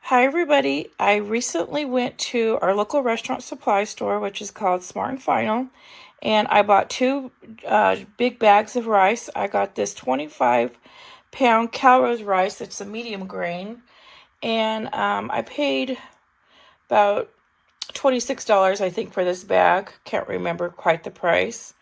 Hi everybody, I recently went to our local restaurant supply store, which is called Smart and Final, and I bought two big bags of rice. I got this 25-pound Calrose rice. It's a medium grain, and I paid about $26, I think, for this bag. Can't remember quite the price.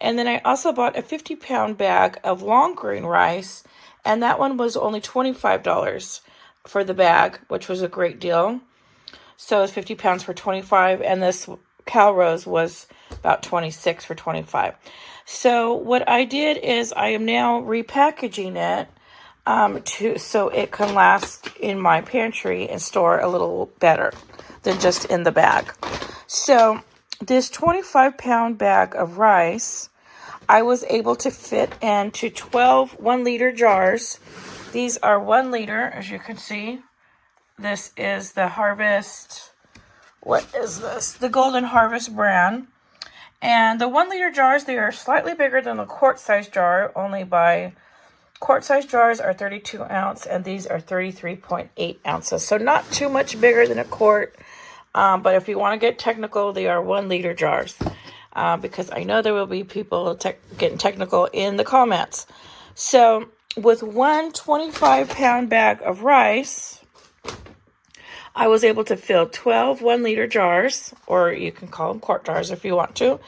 And then I also bought a 50-pound bag of long grain rice, and that one was only $25 for the bag, which was a great deal. So it's 50 pounds for 25, and this Calrose was about 26 for 25. So what I did is I am now repackaging it so it can last in my pantry and store a little better than just in the bag. So this 25-pound bag of rice, I was able to fit into 12 1-liter jars. These are 1 liter, as you can see. This is the Harvest, what is this? The Golden Harvest brand. And the 1-liter jars, they are slightly bigger than the quart-size jar, quart-size jars are 32 ounce, and these are 33.8 ounces. So not too much bigger than a quart. But if you want to get technical, they are 1-liter jars. Because I know there will be people getting technical in the comments. So with one 25-pound bag of rice, I was able to fill 12 1-liter jars, or you can call them quart jars if you want to.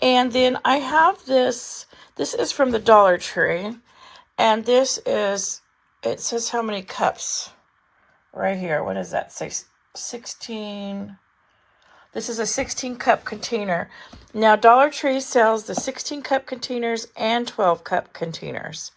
And then I have this is from the Dollar Tree, and it says how many cups right here. What does that say? 16. This is a 16-cup container. Now, Dollar Tree sells the 16-cup containers and 12-cup containers.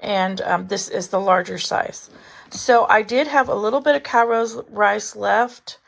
And this is the larger size. So I did have a little bit of Calrose rice left.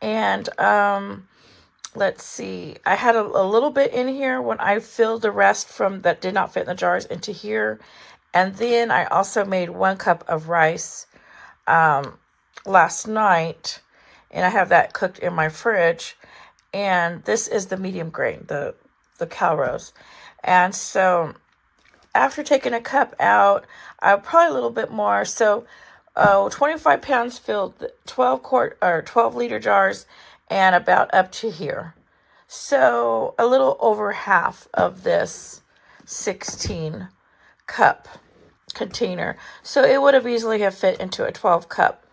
And let's see. I had a little bit in here when I filled the rest from that did not fit in the jars into here. And then I also made 1 cup of rice last night. And I have that cooked in my fridge. And this is the medium grain, the Calrose. And so after taking a cup out, probably a little bit more. So 25 pounds filled 12 liter jars and about up to here. So a little over half of this 16 cup container. So it would have easily have fit into a 12 cup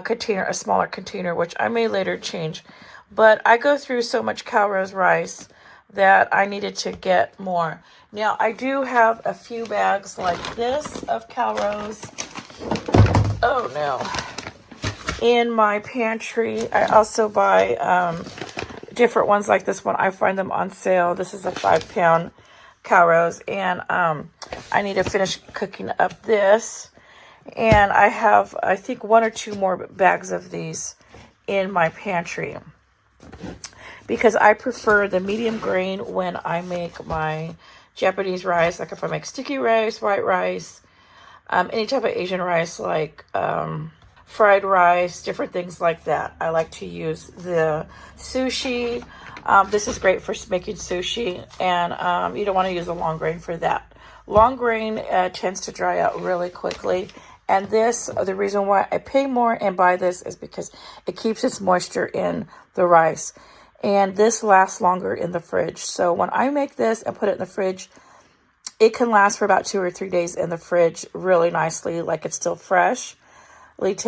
container, a smaller container, which I may later change. But I go through so much Calrose rice that I needed to get more. Now, I do have a few bags like this of Calrose. Oh, no. In my pantry, I also buy different ones like this one. I find them on sale. This is a 5-pound Calrose, and I need to finish cooking up this. And I have, I think, 1 or 2 more bags of these in my pantry, because I prefer the medium grain when I make my Japanese rice. Like if I make sticky rice, white rice, any type of Asian rice, like fried rice, different things like that. I like to use the sushi. This is great for making sushi, and you don't want to use a long grain for that. Long grain tends to dry out really quickly. And the reason why I pay more and buy this is because it keeps its moisture in the rice. And this lasts longer in the fridge. So when I make this and put it in the fridge, it can last for about 2 or 3 days in the fridge really nicely, like it's still fresh. Like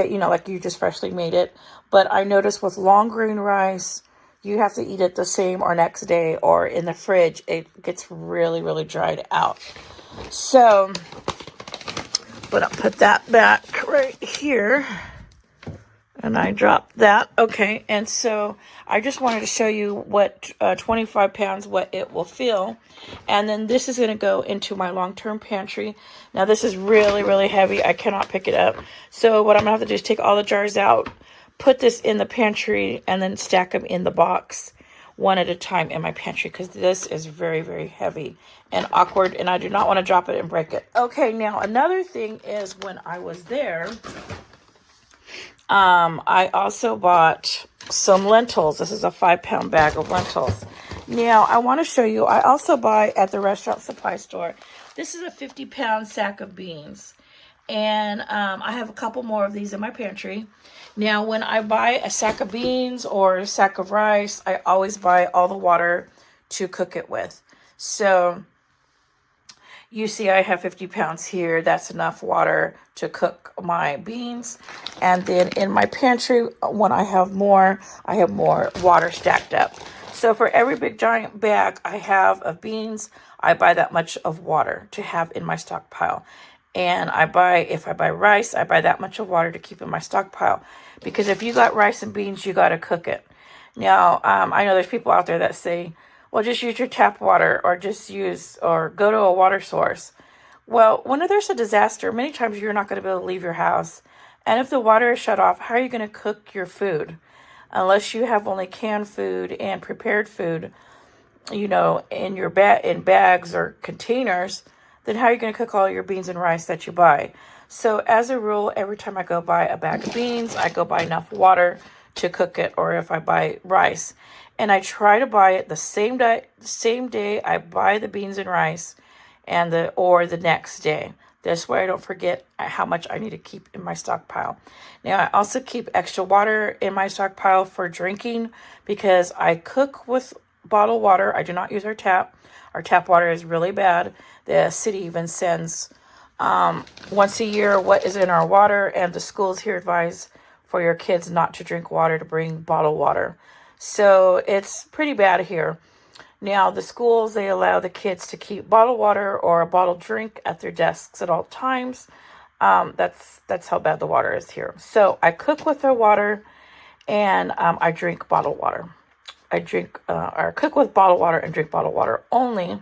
you just freshly made it. But I notice with long grain rice, you have to eat it the same or next day, or in the fridge, it gets really, really dried out. So, but I'll put that back right here. And I dropped that. Okay, and so I just wanted to show you what 25 pounds, what it will fill. And then this is going to go into my long-term pantry. Now, this is really, really heavy. I cannot pick it up. So what I'm going to have to do is take all the jars out, put this in the pantry, and then stack them in the box one at a time in my pantry, because this is very, very heavy and awkward, and I do not want to drop it and break it. Okay, now another thing is when I was there, I also bought some lentils. This is a 5-pound bag of lentils. Now, I want to show you, I also buy at the restaurant supply store. This is a 50-pound sack of beans. And I have a couple more of these in my pantry. Now, when I buy a sack of beans or a sack of rice, I always buy all the water to cook it with. So you see I have 50 pounds here. That's enough water to cook my beans. And then in my pantry, when I have more water stacked up. So for every big giant bag I have of beans, I buy that much of water to have in my stockpile. And if I buy rice, I buy that much of water to keep in my stockpile. Because if you got rice and beans, you got to cook it. Now, I know there's people out there that say, well, just use your tap water or go to a water source. Well, when there's a disaster, many times you're not going to be able to leave your house. And if the water is shut off, how are you going to cook your food? Unless you have only canned food and prepared food, in in bags or containers, then how are you going to cook all your beans and rice that you buy? So as a rule, every time I go buy a bag of beans, I go buy enough water to cook it, or if I buy rice. And I try to buy it the same day I buy the beans and rice or the next day. This way I don't forget how much I need to keep in my stockpile. Now, I also keep extra water in my stockpile for drinking because I cook with bottled water. I do not use our tap. Our tap water is really bad. The city even sends once a year what is in our water, and the schools here advise for your kids not to drink water, to bring bottled water. So it's pretty bad here. Now, the schools, they allow the kids to keep bottled water or a bottled drink at their desks at all times. That's how bad the water is here. So I cook with their water, and I drink bottled water. I cook with bottled water and drink bottled water only.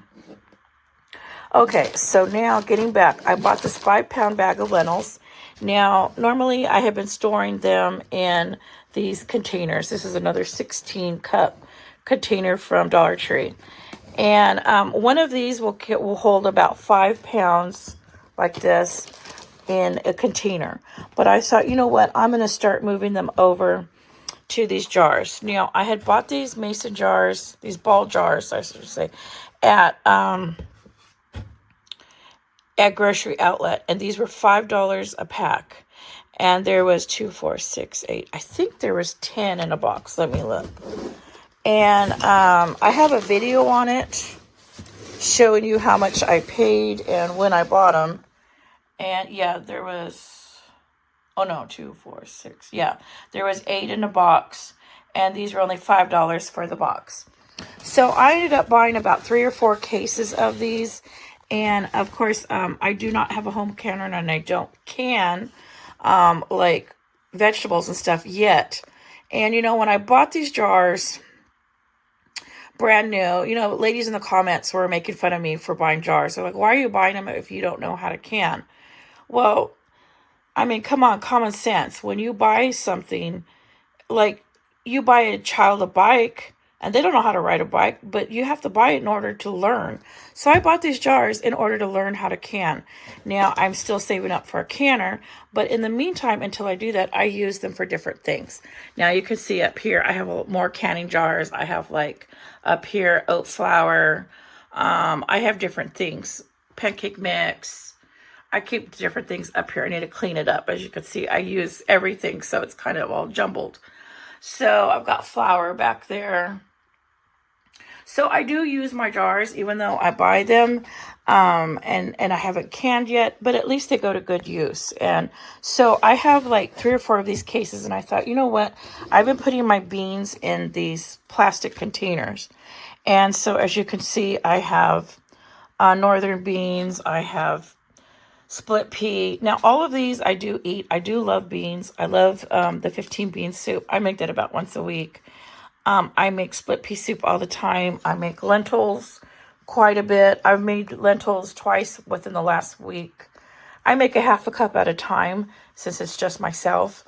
Okay, so now getting back, I bought this 5-pound bag of lentils. Now, normally I have been storing them in these containers. This is another 16-cup container from Dollar Tree. And one of these will hold about 5 pounds like this in a container. But I thought, you know what, I'm going to start moving them over to these jars. Now, I had bought these mason jars, these ball jars, I should say, at grocery outlet, and these were $5 a pack. And there was 2, 4, 6, 8. I think there was 10 in a box. Let me look. And I have a video on it showing you how much I paid and when I bought them. And yeah, there was, 2, 4, 6. Yeah, there was 8 in a box, and these were only $5 for the box. So I ended up buying about 3 or 4 cases of these. And of course, I do not have a home canner, and I don't can like vegetables and stuff yet. And when I bought these jars brand new, ladies in the comments were making fun of me for buying jars. They're like, why are you buying them if you don't know how to can? Well, I mean, come on, common sense. When you buy something, like you buy a child a bike, and they don't know how to ride a bike, but you have to buy it in order to learn. So I bought these jars in order to learn how to can. Now, I'm still saving up for a canner, but in the meantime, until I do that, I use them for different things. Now, you can see up here, I have more canning jars. I have up here, oat flour. I have different things, pancake mix. I keep different things up here. I need to clean it up. As you can see, I use everything, so it's kind of all jumbled. So I've got flour back there. So I do use my jars, even though I buy them, and I haven't canned yet, but at least they go to good use. And so I have 3 or 4 of these cases, and I thought, you know what? I've been putting my beans in these plastic containers. And so as you can see, I have northern beans, I have split pea. Now, all of these I do eat. I do love beans. I love the 15 bean soup. I make that about once a week. I make split pea soup all the time. I make lentils quite a bit. I've made lentils twice within the last week. I make a half a cup at a time since it's just myself.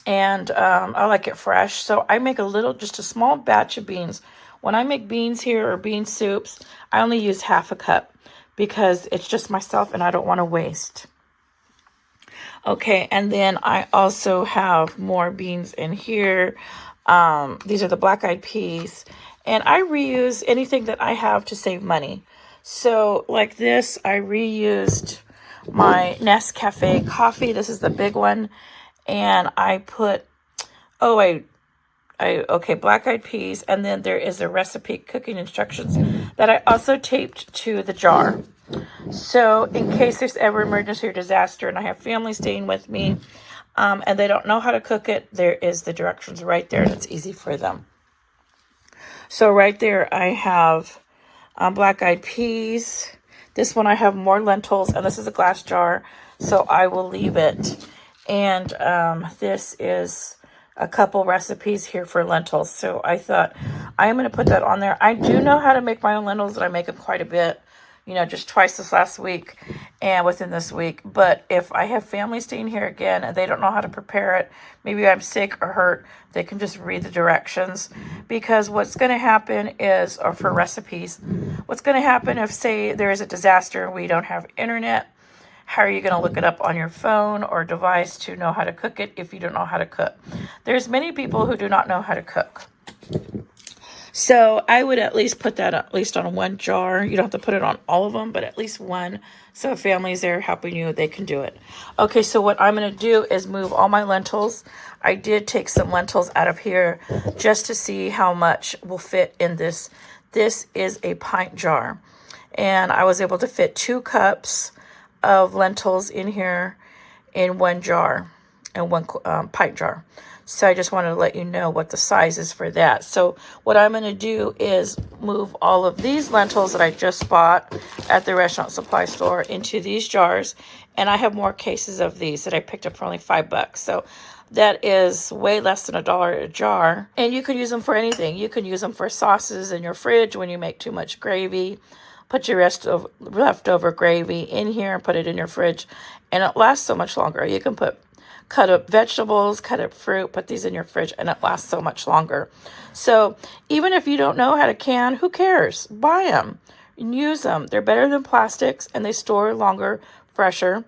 And I like it fresh. So I make just a small batch of beans. When I make beans here or bean soups, I only use half a cup because it's just myself and I don't want to waste. Okay, and then I also have more beans in here. These are the black-eyed peas, and I reuse anything that I have to save money. So like this, I reused my Nescafe coffee. This is the big one. And I put, oh, okay, black-eyed peas. And then there is a recipe cooking instructions that I also taped to the jar. So in case there's ever emergency or disaster and I have family staying with me, and they don't know how to cook it, there is the directions right there, and it's easy for them. So right there I have black-eyed peas. This one I have more lentils, and this is a glass jar, so I will leave it. And this is a couple recipes here for lentils. So I thought I am going to put that on there. I do know how to make my own lentils, and I make them quite a bit. You know, just twice this last week and within this week. But if I have family staying here again and they don't know how to prepare it, maybe I'm sick or hurt, they can just read the directions. Because what's going to happen is, or for recipes, what's going to happen if, say, there is a disaster and we don't have internet, how are you going to look it up on your phone or device to know how to cook it if you don't know how to cook? There's many people who do not know how to cook. So I would at least put that at least on one jar. You don't have to put it on all of them, but at least one. So if family's there helping you, they can do it. Okay, so what I'm going to do is move all my lentils. I did take some lentils out of here just to see how much will fit in this. This is a pint jar. And I was able to fit 2 cups of lentils in here in one jar, in one pint jar. So I just wanted to let you know what the size is for that. So what I'm going to do is move all of these lentils that I just bought at the restaurant supply store into these jars. And I have more cases of these that I picked up for only $5. So that is way less than $1 a jar. And you could use them for anything. You can use them for sauces in your fridge when you make too much gravy. Put your leftover gravy in here and put it in your fridge. And it lasts so much longer. You can cut up vegetables, cut up fruit, put these in your fridge, and it lasts so much longer. So even if you don't know how to can, who cares? Buy them and use them. They're better than plastics, and they store longer, fresher.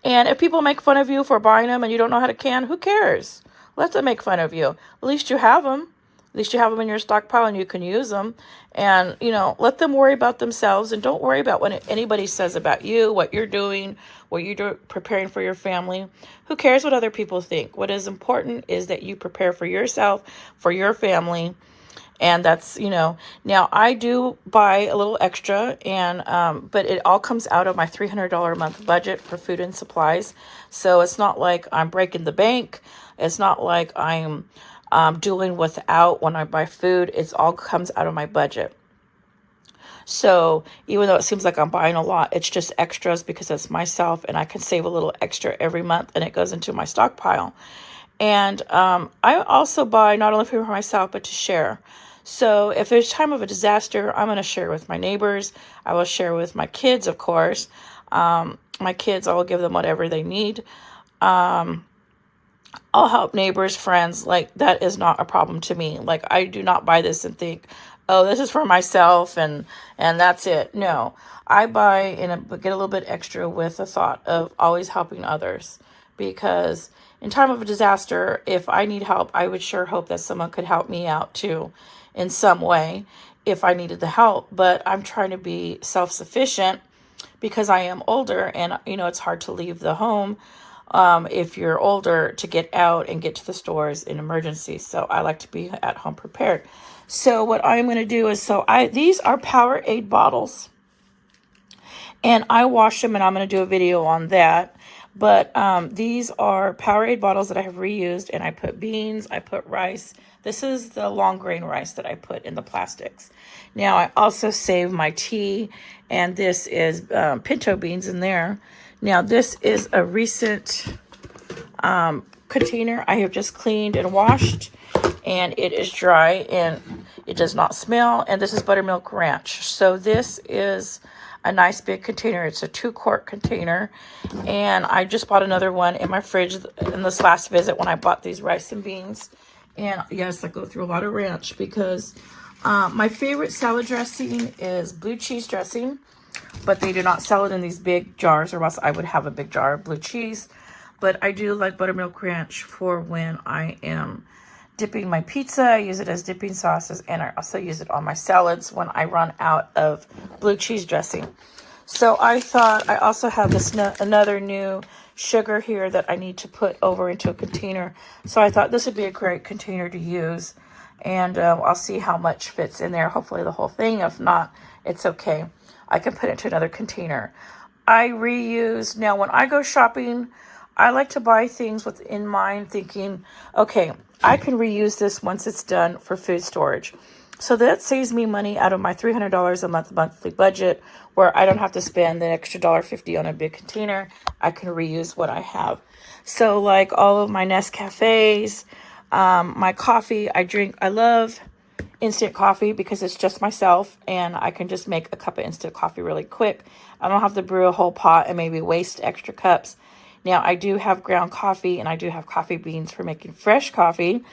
And if people make fun of you for buying them and you don't know how to can, who cares? Let them make fun of you. At least you have them. At least you have them in your stockpile and you can use them. And, you know, let them worry about themselves, and don't worry about what anybody says about you, what you're doing, what you're preparing for your family. Who cares what other people think? What is important is that you prepare for yourself, for your family. And that's, you know, now I do buy a little extra, and but it all comes out of my $300 a month budget for food and supplies. So it's not like I'm breaking the bank. It's not like I'm doing without when I buy food. It all comes out of my budget. So even though it seems like I'm buying a lot, it's just extras because it's myself, and I can save a little extra every month, and it goes into my stockpile. And I also buy not only for myself, but to share. So if there's time of a disaster, I'm going to share with my neighbors. I will share with my kids, of course. My kids, I will give them whatever they need. I'll help neighbors, friends. Like, that is not a problem to me. Like, I do not buy this and think, oh, this is for myself and that's it. No, I buy and get a little bit extra with the thought of always helping others, because in time of a disaster, if I need help, I would sure hope that someone could help me out too in some way if I needed the help. But I'm trying to be self-sufficient because I am older, and, you know, it's hard to leave the home if you're older to get out and get to the stores in emergencies. So I like to be at home prepared. So what I'm going to do is, these are Powerade bottles, and I wash them, and I'm going to do a video on that. But these are Powerade bottles that I have reused, and I put beans, I put rice. This is the long grain rice that I put in the plastics. Now I also save my tea, and this is pinto beans in there. Now this is a recent container I have just cleaned and washed, and it is dry and it does not smell. And this is buttermilk ranch. So this is a nice big container. It's a 2-quart container, and I just bought another one in my fridge in this last visit when I bought these rice and beans. And yes, I go through a lot of ranch because my favorite salad dressing is blue cheese dressing, but they do not sell it in these big jars, or else I would have a big jar of blue cheese. But I do like buttermilk ranch for when I am dipping my pizza. I use it as dipping sauces, and I also use it on my salads when I run out of blue cheese dressing. So I thought I also have this another new sugar here that I need to put over into a container. So I thought this would be a great container to use. And I'll see how much fits in there. Hopefully the whole thing. If not, it's okay. I can put it into another container. I reuse. Now when I go shopping, I like to buy things with in mind thinking, okay, I can reuse this once it's done for food storage. So that saves me money out of my $300 a month monthly budget, where I don't have to spend the extra $1.50 on a big container. I can reuse what I have. So like all of my Nescafes, my coffee, I love instant coffee because it's just myself and I can just make a cup of instant coffee really quick. I don't have to brew a whole pot and maybe waste extra cups. Now I do have ground coffee and I do have coffee beans for making fresh coffee.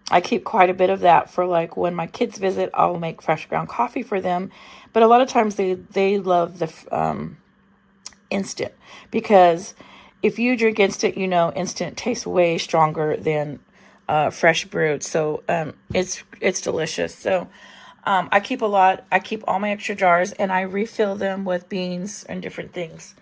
I keep quite a bit of that for like when my kids visit, I'll make fresh ground coffee for them. But a lot of times they love the instant, because if you drink instant, you know instant tastes way stronger than fresh brewed. So it's delicious. So I keep all my extra jars and I refill them with beans and different things.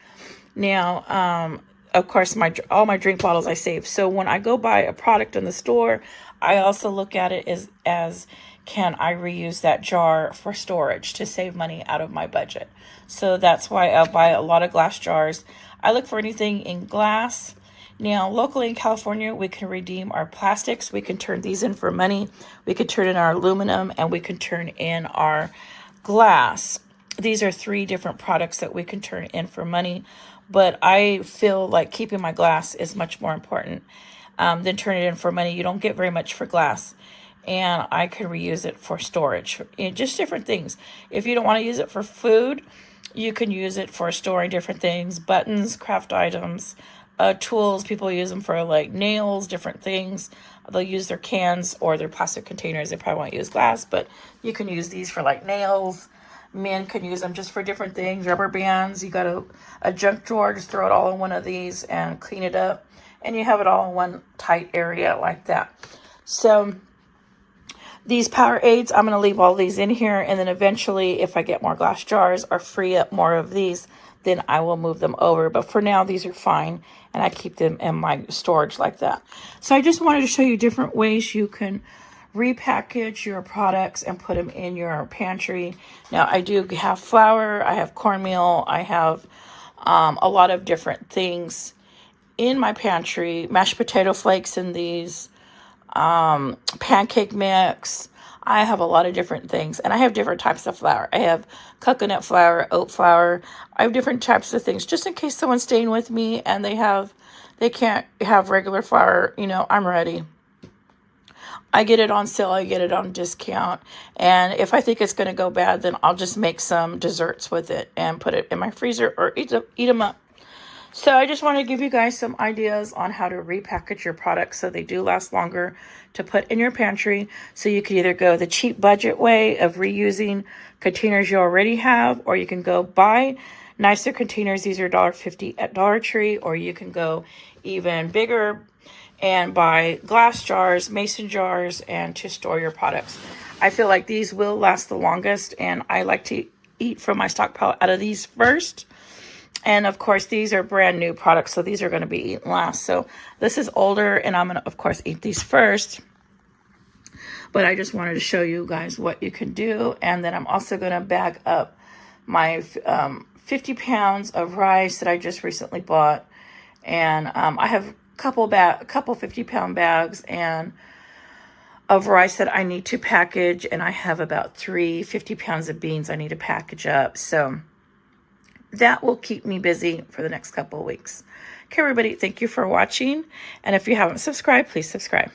Now, of course, all my drink bottles I save. So when I go buy a product in the store, I also look at it as can I reuse that jar for storage to save money out of my budget. So that's why I'll buy a lot of glass jars. I look for anything in glass. Now, locally in California, we can redeem our plastics. We can turn these in for money. We can turn in our aluminum and we can turn in our glass. These are 3 different products that we can turn in for money. But I feel like keeping my glass is much more important than turning it in for money. You don't get very much for glass. And I can reuse it for storage. Just different things. If you don't want to use it for food, you can use it for storing different things. Buttons, craft items, tools. People use them for like nails, different things. They'll use their cans or their plastic containers. They probably won't use glass, but you can use these for like nails. Men can use them just for different things. Rubber bands. You got a junk drawer. Just throw it all in one of these and clean it up. And you have it all in one tight area like that. So these power aids, I'm going to leave all these in here. And then eventually, if I get more glass jars or free up more of these, then I will move them over. But for now, these are fine. And I keep them in my storage like that. So I just wanted to show you different ways you can repackage your products and put them in your pantry. Now, I do have flour. I have cornmeal. I have a lot of different things in my pantry. Mashed potato flakes in these. Pancake mix. I have a lot of different things, and I have different types of flour. I have coconut flour, oat flour. I have different types of things just in case someone's staying with me and they can't have regular flour. You know, I'm ready. I get it on sale. I get it on discount. And if I think it's going to go bad, then I'll just make some desserts with it and put it in my freezer or eat them up. So I just want to give you guys some ideas on how to repackage your products so they do last longer to put in your pantry. So you can either go the cheap budget way of reusing containers you already have, or you can go buy nicer containers. These are $1.50 at Dollar Tree, or you can go even bigger and buy glass jars, mason jars, and to store your products. I feel like these will last the longest, and I like to eat from my stockpile out of these first. And of course, these are brand new products, so these are going to be eaten last. So this is older, and I'm going to, of course, eat these first. But I just wanted to show you guys what you can do. And then I'm also going to bag up my 50 pounds of rice that I just recently bought. And I have a couple 50-pound bags and of rice that I need to package. And I have about 50 pounds of beans I need to package up. So that will keep me busy for the next couple of weeks. Okay, everybody, thank you for watching. And if you haven't subscribed, please subscribe.